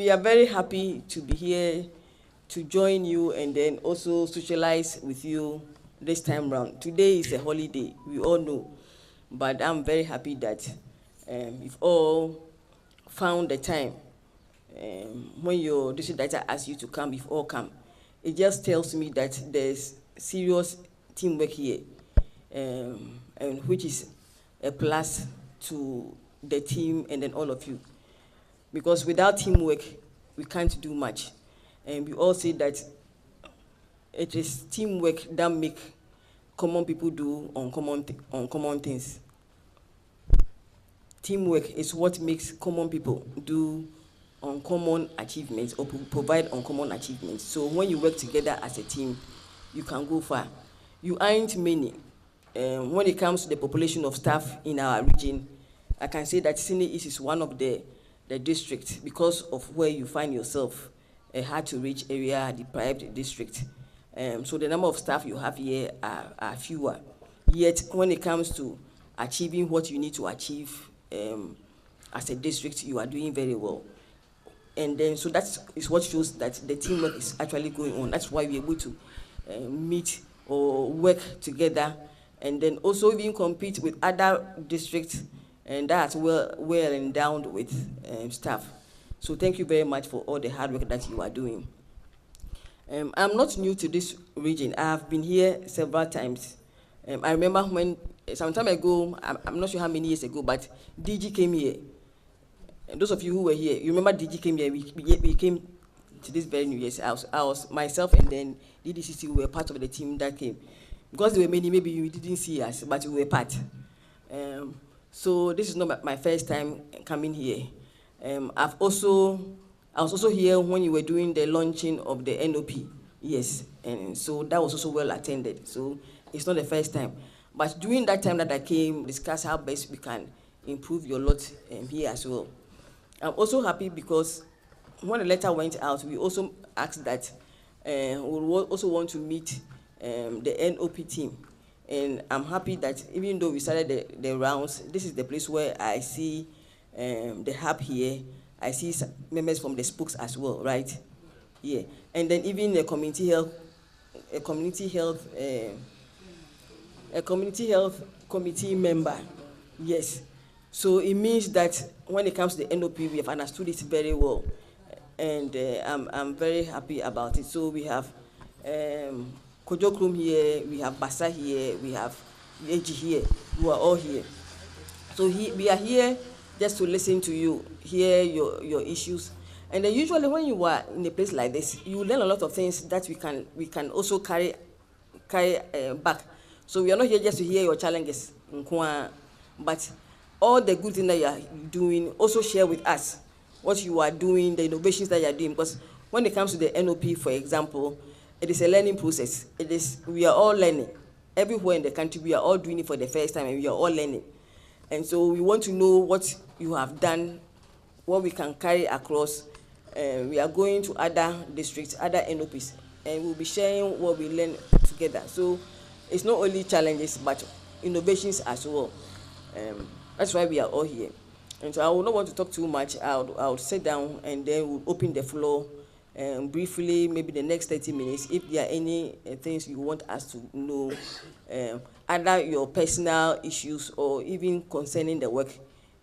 we are very happy to be here to join you and then also socialize with you this time round. Today is a holiday, we all know, but I'm very happy that you've all found the time. When your district director asks you to come, you've all come. It just tells me that there's serious teamwork here, and which is a plus to the team and then all of you. Because without teamwork, we can't do much. And we all say that it is teamwork that make common people do uncommon things. Teamwork is what makes common people do uncommon achievements or provide uncommon achievements. So when you work together as a team, you can go far. You aren't many. When it comes to the population of staff in our region, I can say that Sydney East is one of the districts because of where you find yourself, a hard-to-reach area, deprived district. So the number of staff you have here are fewer. Yet, when it comes to achieving what you need to achieve as a district, you are doing very well. And then, so that is what shows that the teamwork is actually going on. That's why we're able to meet or work together, and then also even compete with other districts, and that's well endowed with staff. So thank you very much for all the hard work that you are doing. I'm not new to this region. I have been here several times. I remember when, some time ago, I'm not sure how many years ago, but DG came here. And those of you who were here, you remember DG came here, we came to this very New Year's. I was myself and then DDCC were part of the team that came. Because there were many, maybe you didn't see us, but we were part. So this is not my first time coming here. I was also here when you were doing the launching of the NOP, yes, and so that was also well attended. So it's not the first time, but during that time that I came, discuss how best we can improve your lot here as well. I'm also happy because when the letter went out, we also asked that we also want to meet the NOP team. And I'm happy that even though we started the rounds, this is the place where I see the hub here. I see some members from the spokes as well, right? Yeah. And then even the community health committee member. Yes. So it means that when it comes to the NOP, we have understood it very well. And I'm very happy about it. So we have Kojo Krum here, we have Basa here, we have Eji here, who are all here. So we are here just to listen to you, hear your issues. And then usually when you are in a place like this, you learn a lot of things that we can also carry back. So we are not here just to hear your challenges, but all the good things that you are doing, also share with us what you are doing, the innovations that you are doing. Because when it comes to the NOP, for example, it is a learning process. We are all learning. Everywhere in the country, we are all doing it for the first time, and we are all learning. And so we want to know what you have done, what we can carry across. We are going to other districts, other NOPs, and we'll be sharing what we learn together. So it's not only challenges, but innovations as well. That's why we are all here. And so I will not want to talk too much. I'll sit down and then we'll open the floor briefly, maybe the next 30 minutes, if there are any things you want us to know, either your personal issues or even concerning the work,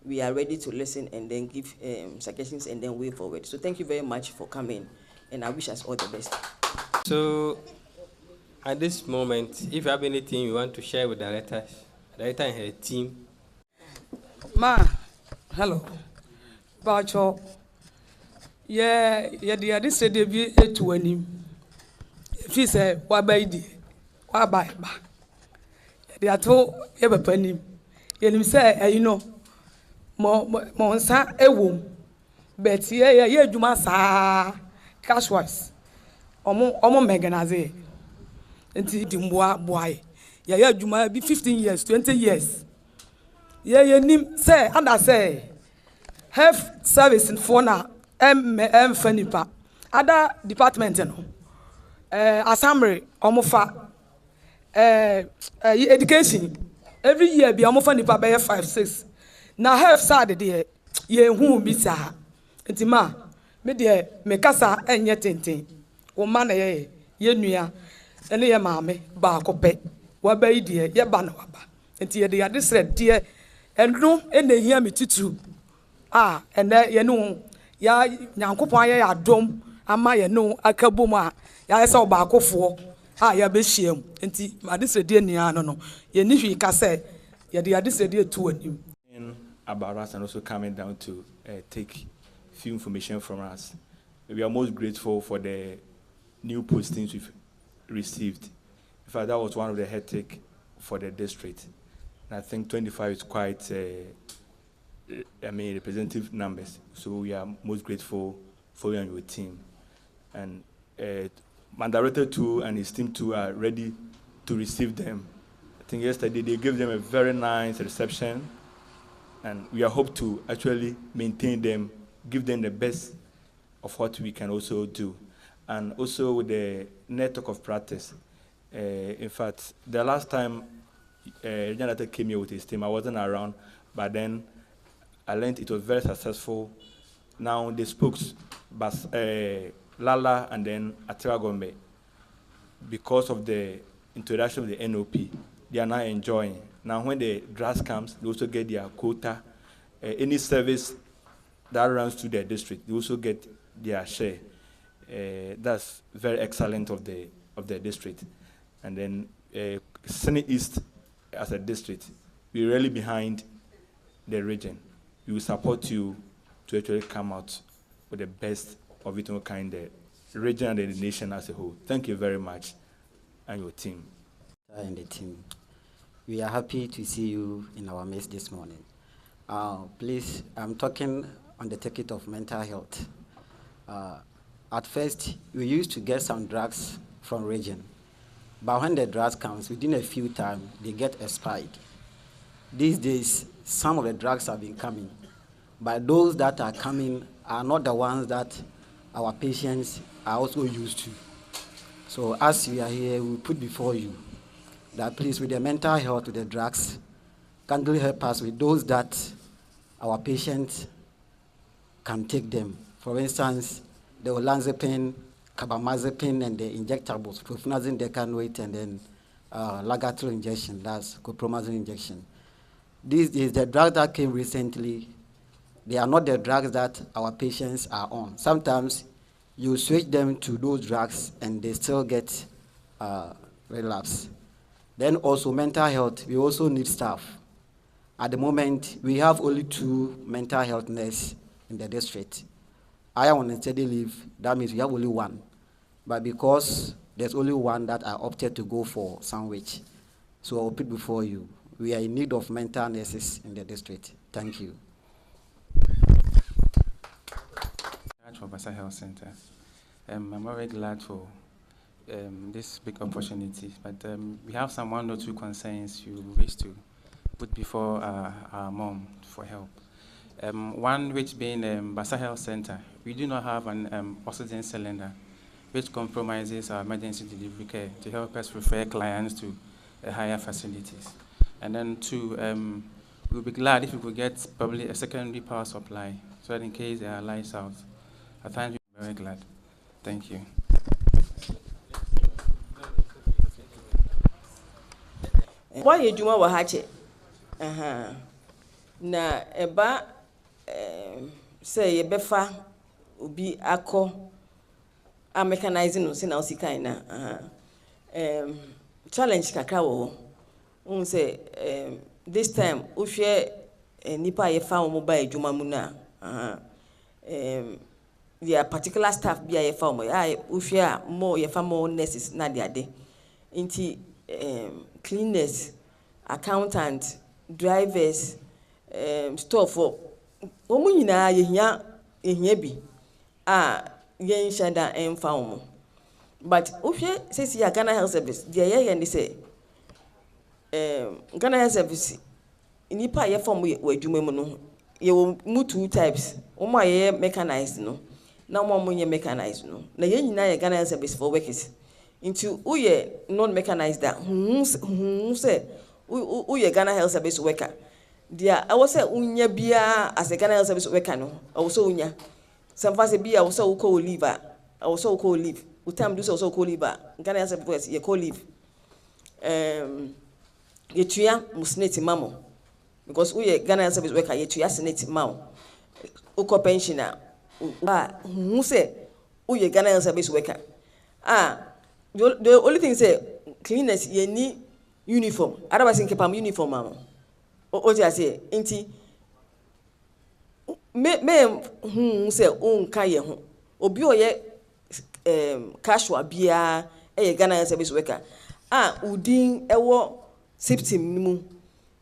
we are ready to listen and then give suggestions and then way forward. So thank you very much for coming, and I wish us all the best. So at this moment, if you have anything you want to share with the director and her team. Ma, hello. Bacho. Yeah, the said they be 20. If he said, what by the, what by ba. They are told, ever penny. You say, you know, more son, a womb. But yeah, Juma sa cash wise. Omo Megan as a. Until the boy. Yeah, Juma be 15 years, 20 years. Yeah, nim say, and I say, have service in Fona. Fenipa, other department, assembly, omofa, education. Every year be omofa nipa by 5-6. Now have sad there, ye who be sa. Intima, me de me kasa enye tenten wo ma na ye nua ene ye maame ba akopɛ wa ba yi de ye ba na wa ba enti ye de ade sre de eno ene hia me tutu ene ye no ya nyankopɔn ayɛ adom ama ye no akabom a ya sɛ ba akofo ya be hyiam enti ade sre de nia no ye ni hwi ka sɛ ye de ade sre de tu anim about us and also coming down to take few information from us. We are most grateful for the new postings we've received. In fact, that was one of the hectic for the district. And I think 25 is quite, representative numbers. So we are most grateful for you and your team. And my director too and his team too are ready to receive them. I think yesterday they gave them a very nice reception. And we are hope to actually maintain them, give them the best of what we can also do. And also with the network of practice. In fact, the last time Jonathan came here with his team, I wasn't around, but then I learned it was very successful. Now the spokes, Lala and then Atira Gombe, because of the introduction of the NOP, they are now enjoying. Now, when the drugs comes, they also get their quota. Any service that runs to their district, they also get their share. That's very excellent of the district. And then Senate East, as a district, we're really behind the region. We will support you to actually come out with the best of its own kind, the region and the nation as a whole. Thank you very much, and your team. And the team. We are happy to see you in our midst this morning. Please, I'm talking on the ticket of mental health. At first, we used to get some drugs from region, but when the drugs comes, within a few times, they get expired. These days, some of the drugs have been coming, but those that are coming are not the ones that our patients are also used to. So as we are here, we put before you that please, with the mental health, with the drugs, kindly help us with those that our patients can take them. For instance, the olanzapine, carbamazepine, and the injectables, flufenazine, decanoate, and then Lagatril injection, that's copromazine injection. This is the drug that came recently. They are not the drugs that our patients are on. Sometimes you switch them to those drugs and they still get relapse. Then also mental health, we also need staff. At the moment, we have only 2 mental health nurses in the district. I am on a steady leave, that means we have only 1. But because there's only 1 that I opted to go for Sandwich, so I'll put before you. We are in need of mental nurses in the district. Thank you. For Basa Health Center. I'm very glad for this big opportunity, but we have some 1 or 2 concerns you wish to put before our mom for help. One which being Basa Health Center, we do not have an oxygen cylinder, which compromises our emergency delivery care to help us refer clients to higher facilities. And then 2, we'll be glad if we could get probably a secondary power supply, so that in case there are lights out. I thank you, very glad. Thank you. Why you do what hatchet? Na eba say befa ubi ako a mechanizing no say na osika na challenge kakra wo say this time o hwe nipa ye fa wo mobile adwuma mu na there particular staff bi ye fa wo o hwe a more ye fa more nurses na de ade nti cleaners, accountant, drivers, store for omu nyina yehia bi yen shada emfa omu. But ohwe sesi ya Ghana Health Service dey ye ni say Ghana Health Service nipa ye form we adwuma mu no ye mu 2 types omu aye mechanized no na omu nye mechanized no na ye nyina ye Ghana Health Service for workers into uye non mechanized that say uye Ghana Health Service worker dia I was say unya bia as a Ghana Health Service worker no also unya some fast be I also call leave. I also call leave. We time do also call leave. Ghana Health Service you call leave. You tuya musneti mamo because we Ghana Health Service worker you tuya seneti mamo. Uko pensioner. Who say we Ghana Health Service worker. The only thing say cleaners you need uniform. Otherwise in keep uniform mamo. O say inti me say unka ye ho obi oye casual bia Ghana Health Service worker udin ewo system mu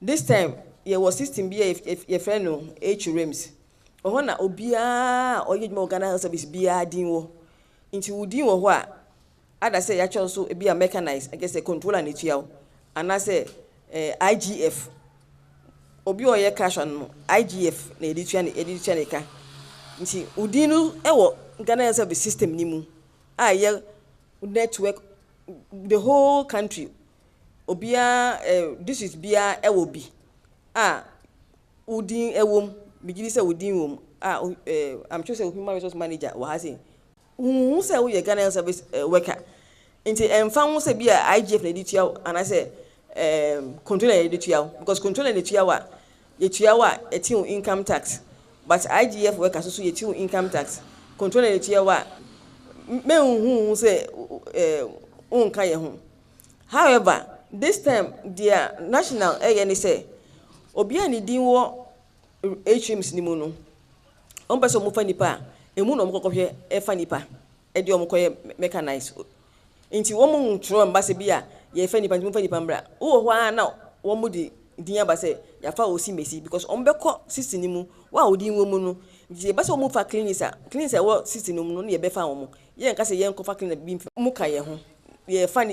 this time ye was system bia ye friend no HRMs oho na obia oye dwuma Ghana Health Service bia din wo nti udin wo ho ada say ya cho so bia mechanized I guess a controller na tua ana say IGF obi oye cash on IGF na editua ne ka nti udinu ewo Ghana Health Service system ni mu ye network the whole country obia this is bia ewo bi udin ewom bigiri say udin wom I'm sure say human resource manager wa ha say who say we Ghana Health Service worker nti emfa who say bia IGF na editua ana say controller editua because controller editua wa yetua etin income tax but IGF workers so yetin income tax controller yetua wa me hu say unka ye hu however this time their national any say obi ani din wo HMs ni mu no on person mo fa nipa emu no mo kokohwe e fa nipa e de o mo koye mechanize nti wo mo ntro mbase bia ye fa nipa mo fa nipa mbra wo ho na wo mo di din aba say ya fa osi mesi because on beko system ni mu wa odin wo mu no nti be say wo mo fa clinics wo system ni mu no ye be fa wo mo ye nka say ye nko fa clinic bi mu ka ye ho ye fa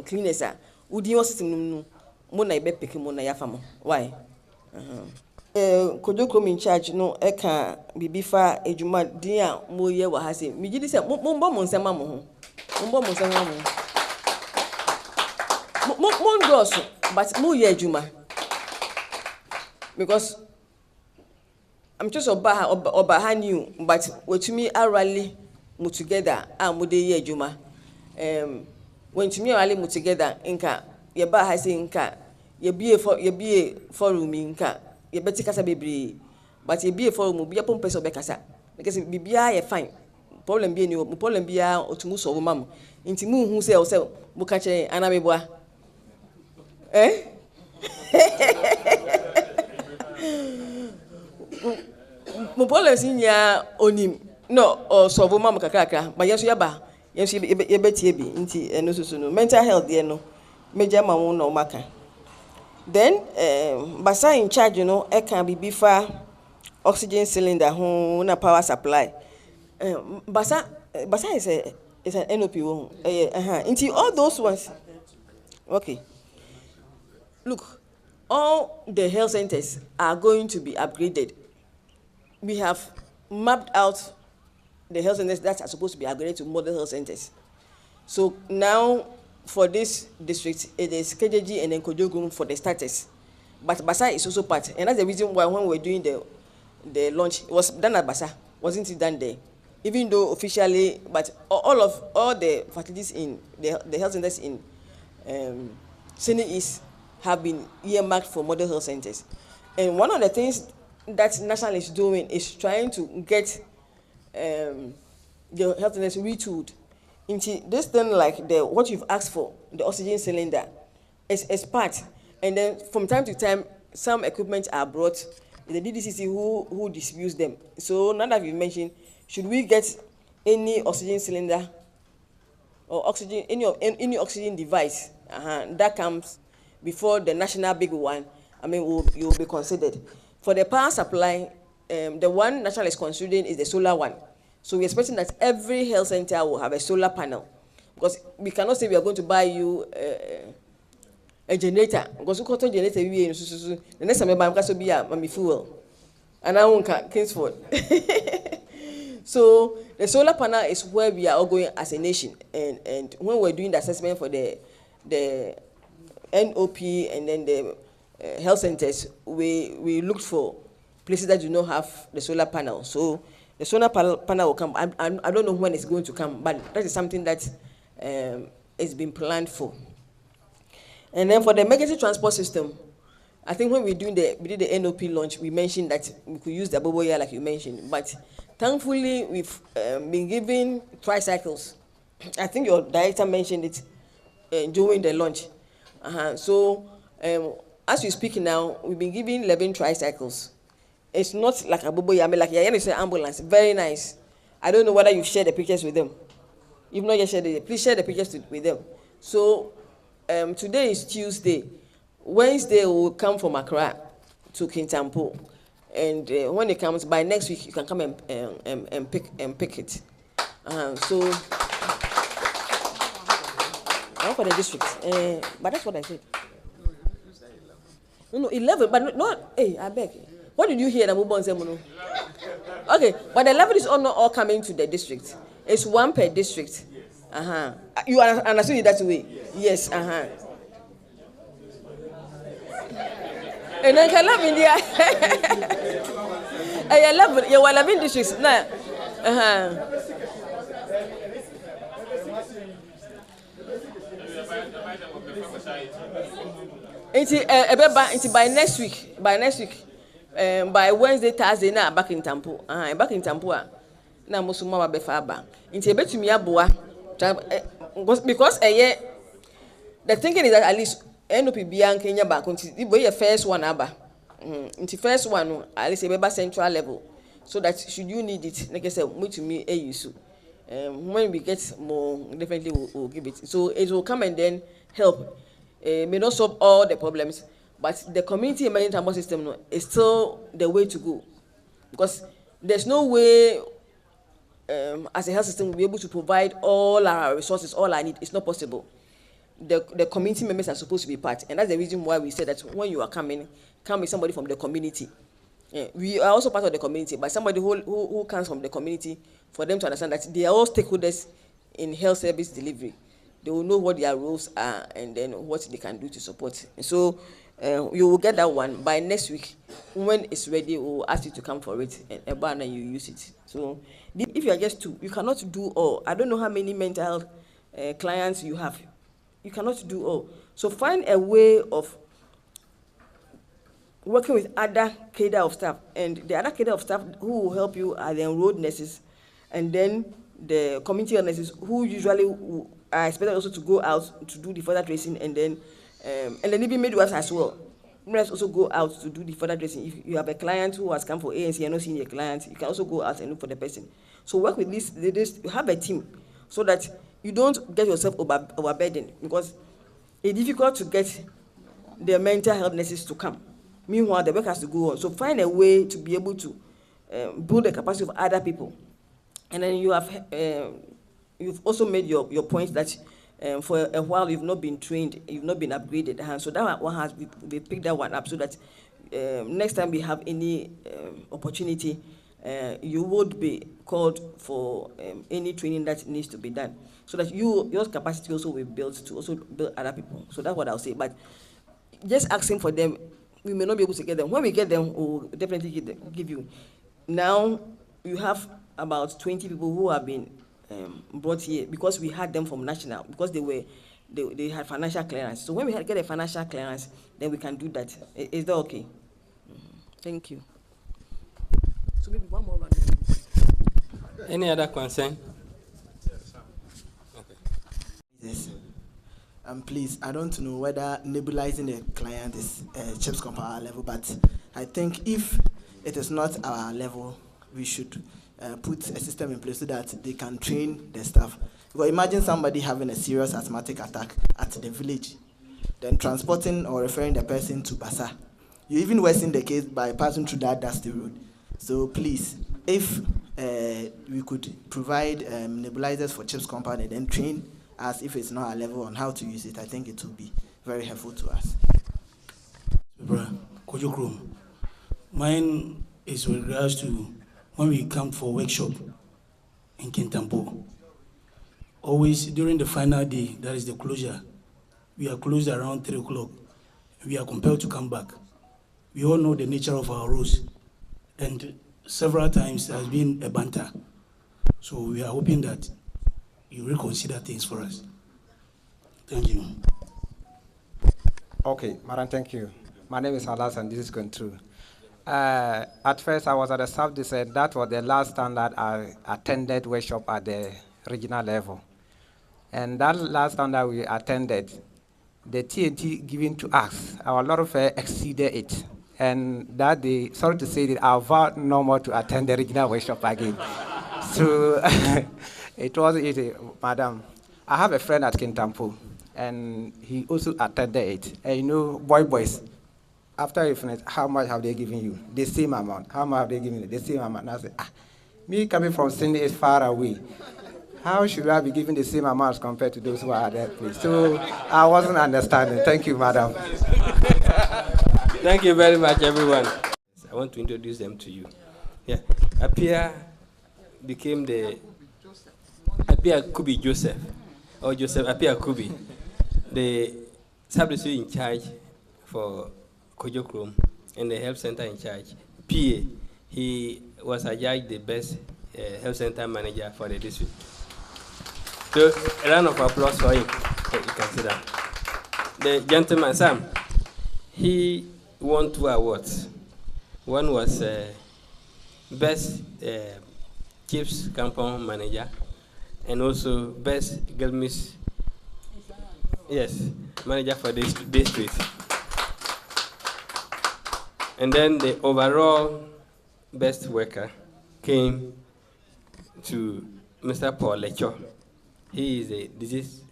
clinics odin wo system ni mu mo na ye be pick mo na ya fa mo why Kodokrom in charge no eka bibi fa ejuma din a mo ye wa ha say mi gidi say mo mbo mo nsema mo ho mo nsema mo ndoso but mo ye ejuma because I'm just oba ha new but wetumi rally mo together mo dey ye ejuma when tumi rally mo together nka ye ba ha say nka ye bie forum nka ye beti kasa bebre but ye bie forum bia pom person be kasa because bibia ye fine problem bi ni mo problem bia otumu so mam nti mu hu say o say mo ka che anameboa mo policy nya onim no o so mam kakaka ba yeso yaba yeso ye betie bi nti eno susu no mental health there no meja ma won no maka then basa in charge you know e can be bifa oxygen cylinder ho na power supply basa is an NOP wo nti all those ones okay look all the health centers are going to be upgraded. We have mapped out the health centers that are supposed to be upgraded to model health centers. So now for this district, it is KJG and then Kodokrom for the starters. But Basa is also part, and that's the reason why when we were doing the launch, it was done at Basa, wasn't it done there? Even though officially, but all the facilities in the health centers in Sydney East have been earmarked for model health centers. And one of the things that National is doing is trying to get the health centers retooled into this thing like what you've asked for, the oxygen cylinder, is part. And then from time to time, some equipment are brought, the DDCC who distributes them. So now that you've mentioned, should we get any oxygen cylinder or oxygen, any oxygen device that comes before the national big one, I mean, will be considered. For the power supply, the one National is considering is the solar one. So we're expecting that every health center will have a solar panel. Because we cannot say we are going to buy you a generator. Because we can't generator, the next time we buy a fuel. And I won't Kingsford. So the solar panel is where we are all going as a nation. And when we're doing the assessment for the NOP and then the health centers, we looked for places that do not have the solar panel. So The solar panel will come. I don't know when it's going to come, but that is something that has been planned for. And then for the emergency transport system, I think when we did the NOP launch, we mentioned that we could use the Boboya like you mentioned, but thankfully we've been given tricycles. I think your director mentioned it during the launch. So as we speak now, we've been given 11 tricycles. It's not like a Boboya, like an ambulance. Very nice. I don't know whether you've shared the pictures with them. If not yet shared it, please share the pictures with them. So today is Tuesday. Wednesday will come from Accra to Kintampo, and when it comes by next week, you can come and pick it. So not for the district, but that's what I said. No, 11, but not. Hey, I beg. What did you hear? Okay, but the 11 is not all coming to the district. It's one per district. You understood it that way? Yes. And then 11 there. 11. You 11 districts now. It's by next week. By Wednesday, Thursday, now back in Tampo. Back in Tampo. Now Musuma Befaba. It's a bit to me because the thinking is that at least NOP Bian Kenya back until the first one into first one at least a central level, so that should you need it, like I said, to me a use. When we get more, definitely we'll give it. So it will come and then help. May not solve all the problems, but the community emergency transport system is still the way to go, because there's no way as a health system we'll be able to provide all our resources, all I need. It's not possible. The community members are supposed to be part, and that's the reason why we said that when you are coming, come with somebody from the community. We are also part of the community, but somebody who comes from the community, for them to understand that they are all stakeholders in health service delivery. They will know what their roles are and then what they can do to support. And so you will get that one by next week. When it's ready, we'll ask you to come for it and you use it. So if you are just two, you cannot do all. I don't know how many mental health clients you have. You cannot do all. So find a way of working with other cadre of staff, and the other cadre of staff who will help you are the enrolled nurses, and then the community nurses who usually are expected also to go out to do the further tracing, and then even midwives as well. Midwives also go out to do the further tracing. If you have a client who has come for ANC and not seen a client, you can also go out and look for the person. So work with this. You have a team, so that you don't get yourself overburdened, because it's difficult to get the mental health nurses to come. Meanwhile, the work has to go on. So find a way to be able to build the capacity of other people. And then you've also made your point that for a while you've not been trained, you've not been upgraded. So that one we picked that one up, so that next time we have any opportunity, you would be called for any training that needs to be done, so that your capacity also will be built to also build other people. So that's what I'll say. But just asking for them, we may not be able to get them. When we get them, we'll definitely give you. Now you have about 20 people who have been brought here because we had them from national, because they had financial clearance. So when we get a financial clearance, then we can do that. Is that okay? Thank you. So maybe one more round. Any other concern? Okay. Yes. Please, I don't know whether nebulizing the client is CHIPS compound level, but I think if it is not our level, we should put a system in place so that they can train the staff. Because imagine somebody having a serious asthmatic attack at the village, then transporting or referring the person to Basa. You even worsen the case by passing through that dusty road. So please, if we could provide nebulizers for CHIPS compound and then train us, if it's not our level, on how to use it, I think it will be very helpful to us. Mine is with regards to when we come for workshop in Kintampo. Always during the final day, that is the closure, we are closed around 3 o'clock. We are compelled to come back. We all know the nature of our roles. And several times has been a banter. So we are hoping that you reconsider things for us. Thank you. Okay, Madam, thank you. My name is Alas, and this is going through. At first, I was at the South Descent. That was the last time that I attended workshop at the regional level. And that last time that we attended, the TNT given to us, our lot of exceeded it. And that day, sorry to say that I vowed no more to attend the regional workshop again. So it was easy, Madam. I have a friend at Kintampo, and he also attended it. And you know, boys, after you finish, how much have they given you? The same amount. How much have they given you? The same amount. And I said, me coming from Sydney is far away. How should I be given the same amount compared to those who are at that place? So I wasn't understanding. Thank you, Madam. Thank you very much, everyone. I want to introduce them to you. Yeah, Appiah became the Appiah Kubi Joseph, or Joseph Appiah Kubi, the sub-district in charge for Kojo Krom and the health center in charge. PA, he was adjudged the best health center manager for the district. So a round of applause for him. So you can see that. The gentleman, Sam, he won 2 awards. One was best chiefs campaign manager, and also best Gelmis, yes, manager for this district. And then the overall best worker came to Mr. Paul Lecho. He is a disease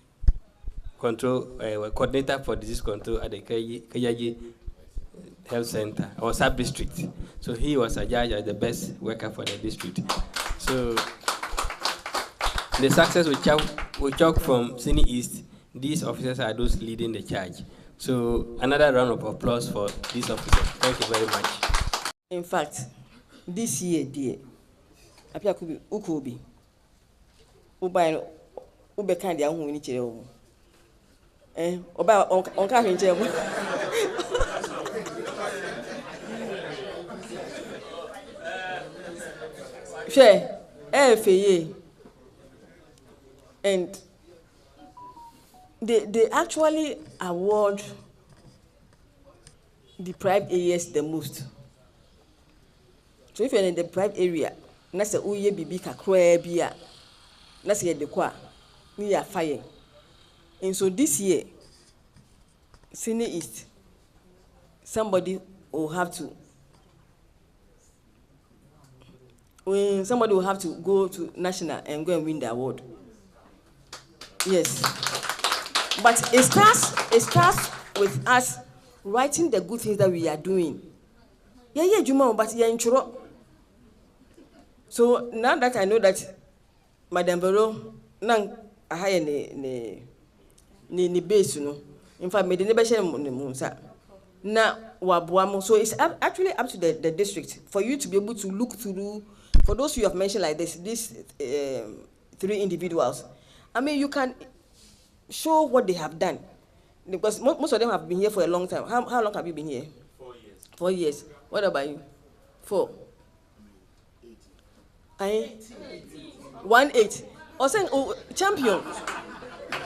control coordinator for disease control at the Kayaji Health Center or sub-district. So he was adjudged as the best worker for the district. So the success we chalk from Bono East. These officers are those leading the charge. So another round of applause for these officers. Thank you very much. In fact, this year, dear, Appiah Kubi, Ukubi, Ubai, Ube Kandi, who in each other. Oba on carrying table. Share, FAA, and they actually award the deprived areas the most. So if you're in the deprived area, that's a uye bibi kakroe bia, that's the kwa, we are fire. And so this year, Bono East, somebody will have to go to national and go and win the award. Yes. But it starts with us writing the good things that we are doing. Yeah, Juma, but yeah, intro. So now that I know that Madam Vero, nang a higher ni base, you know. In fact, me the neighbor share munsa. Now wabuamo. So it's actually up to the district for you to be able to look through. For those you have mentioned like this, these 3 individuals. I mean, you can show what they have done, because most of them have been here for a long time. How long have you been here? 4 years. 4 years. What about you? 4. 18. Also, champion.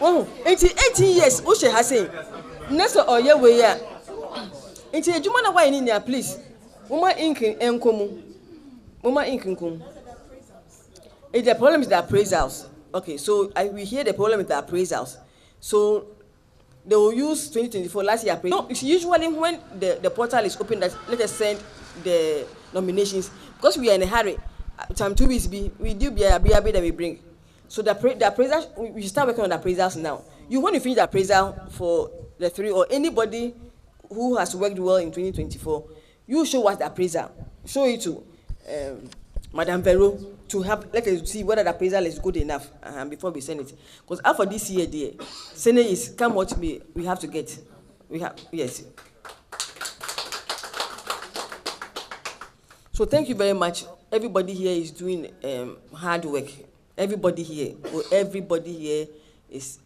Oh, 18 years. Ushe Hassan. Next or year we are. Into a Jumana why in there, please. Uma ink and komu. Uma ink and komu. The problem is the appraisals. Okay, so we hear the problem with the appraisals. So they will use 2024 last year appraisal. No, it's usually when the portal is open that let us send the nominations, because we are in a hurry. Time 2 weeks we do be a BRB that we bring. So the appraisal, we start working on the appraisals now. You want to finish the appraisal for the 3 or anybody who has worked well in 2024, you show what the appraisal. Show it to Madam Vero to help, let us see whether the appraisal is good enough before we send it. Because after this year, dear, Senate is come what we have to get. Yes. So thank you very much. Everybody here is doing hard work. Everybody here is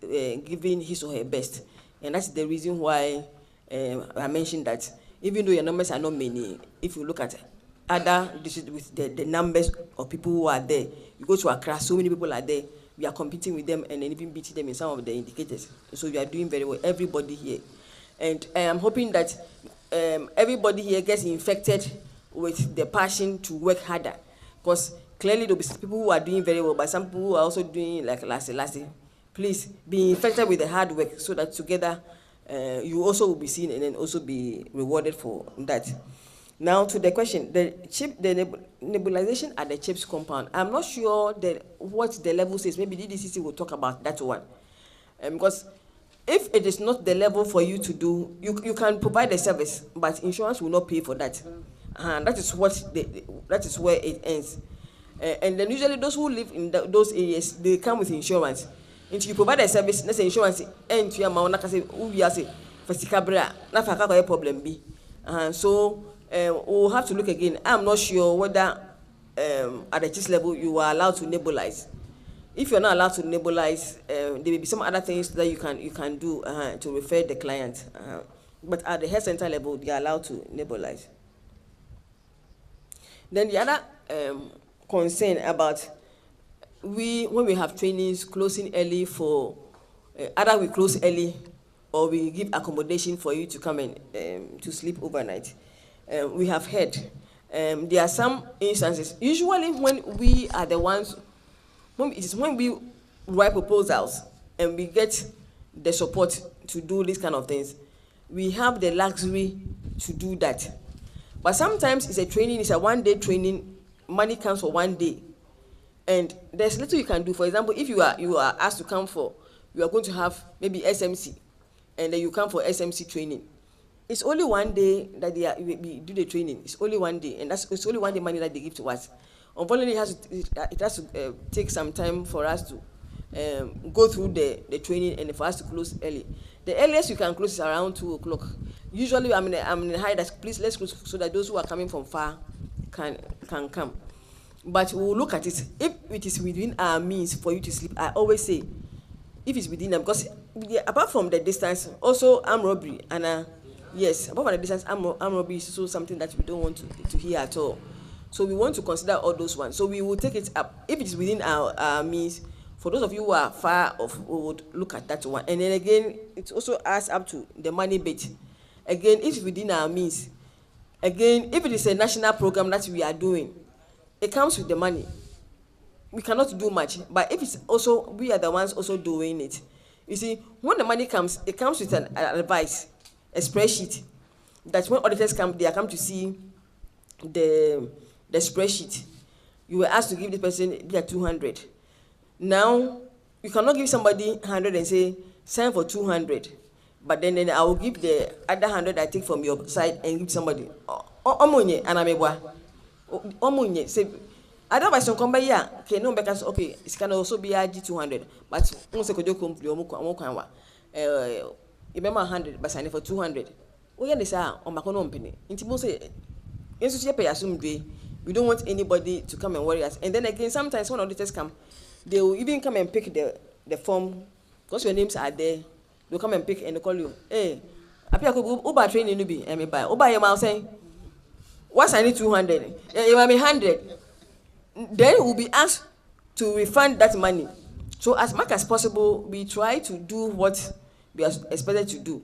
giving his or her best. And that's the reason why I mentioned that even though your numbers are not many, if you look at other districts with the numbers of people who are there. You go to Accra, so many people are there. We are competing with them and then even beating them in some of the indicators. So we are doing very well, everybody here. And I am hoping that everybody here gets infected with the passion to work harder. Because clearly there will be people who are doing very well, but some people who are also doing like last. Please be infected with the hard work so that together you also will be seen and then also be rewarded for that. Now to the question, the nebulization at the CHIPS compound. I'm not sure what the level says. Maybe DDCC will talk about that one. Because if it is not the level for you to do, you can provide the service, but insurance will not pay for that. That is where it ends. And then usually those who live in those areas, they come with insurance. If you provide a service, let's say insurance, and to your mouth, like I say, we are say, for Sikabra, not for a problem be. So we'll have to look again. I'm not sure whether at the CHIPS level you are allowed to nebulize. If you're not allowed to nebulize, there may be some other things that you can do to refer the client. But at the health center level, they are allowed to nebulize. Then the other concern about when we have trainings closing early for either we close early or we give accommodation for you to come and to sleep overnight. We have heard there are some instances. Usually when we are the ones, when we write proposals and we get the support to do these kind of things, we have the luxury to do that. But sometimes it's a training, it's a one-day training, money comes for one day. And there's little you can do. For example, if you are asked to come for, you are going to have maybe SMC, and then you come for SMC training. It's only one day that we do the training. It's only one day, and it's only one day money that they give to us. Unfortunately, it has to take some time for us to go through the training and for us to close early. The earliest you can close is around 2 o'clock. Usually, I'm in the high desk. Please let's close so that those who are coming from far can come. But we will look at it. If it is within our means for you to sleep, I always say, if it's within them, because apart from the distance, also armed robbery, and yes, apart from the distance, armed robbery is also something that we don't want to hear at all. So we want to consider all those ones. So we will take it up. If it is within our means, for those of you who are far off, we would look at that one. And then again, it also adds up to the money bit. Again, if it's within our means, again, if it is a national program that we are doing, it comes with the money. We cannot do much, but if it's also, we are the ones also doing it. You see, when the money comes, it comes with an advice, a spreadsheet, that when auditors come, they are come to see the spreadsheet. You were asked to give this person 200. Now, you cannot give somebody 100 and say, sign for 200. But then I will give the other 100 I take from your side and give somebody. Omunye, anamebwa. Omunye, say, otherwise, some come by here, okay, no, because, okay, it can also be IG 200. But, once I could do Omukanwa, remember 100, but sign for 200. Oh, yeah, they say, on my company. Intibose, we don't want anybody to come and worry us. And then again, sometimes when auditors come, they will even come and pick the form, because your names are there. They'll come and pick and they'll call you. Hey, Appiah could Uber training to be, and me buy. Uber your mouth saying, what's I need 200? You want me 100? Then we'll be asked to refund that money. So as much as possible, we try to do what we are expected to do.